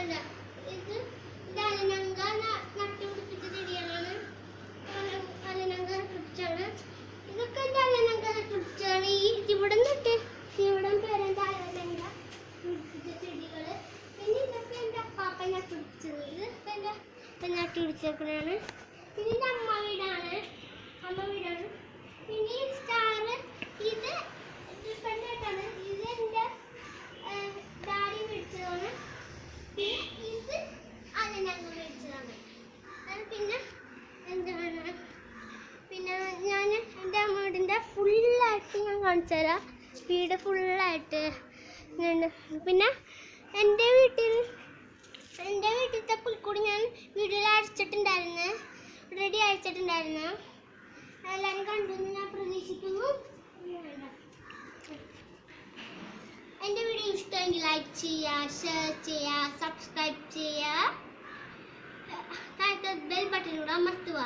ഇത് അലനങ്ക നട്ടുപിടിപ്പിച്ച ചെടികളാണ്. അലനങ്ക നട്ടുപിടിച്ചാണ്. ഇതൊക്കെ എൻ്റെ അലനങ്ക നട്ടുപിടിച്ചാണ്. ഇവിടെ നിന്നിട്ട് ഇവിടെ പേരെൻ്റെ അലനങ്ക പിടിപ്പിച്ച ചെടികള്. പിന്നെ ഇതൊക്കെ എൻ്റെ അപ്പാപ്പ നട്ടുപിടിച്ചത്. ഇതൊക്കെ എൻ്റെ അപ്പൻ നട്ടുപിടിച്ചേക്കണാണ്. പിന്നെ എൻ്റെ അമ്മ വീടാണ്. പിന്നെ ഈ സ്റ്റാർ ഇത് ഡിഫറെൻ്റ് ആയിട്ടാണ്. ഇത് എൻ്റെ ഡാഡി മേടിച്ചതാണ്. പിന്നെ ഇത് അലനങ്ക മേടിച്ചതാണ്. പിന്നെ എന്താണ്, പിന്നെ ഞാൻ എൻ്റെ അമ്മ വീടിൻ്റെ ഫുള്ളായിട്ട് ഞാൻ കാണിച്ചു തരാം. വീട് ഫുള്ളായിട്ട്. പിന്നെ എൻ്റെ വീട്ടിലത്തെ പുൽക്കൂടി ഞാൻ വീട്ടിൽ അടിച്ചിട്ടുണ്ടായിരുന്നു. റെഡി അടിച്ചിട്ടുണ്ടായിരുന്നു. എല്ലാവരും കണ്ടു എന്ന് ഞാൻ പ്രതീക്ഷിക്കുന്നു. എൻ്റെ വീഡിയോ ഇഷ്ടമെങ്കിൽ ലൈക്ക് ചെയ്യുക, ഷെയർ ചെയ്യുക, സബ്സ്ക്രൈബ് ചെയ്യുക. താഴത്തെ ബെൽ ബട്ടൺ കൂടെ അമർത്തുക.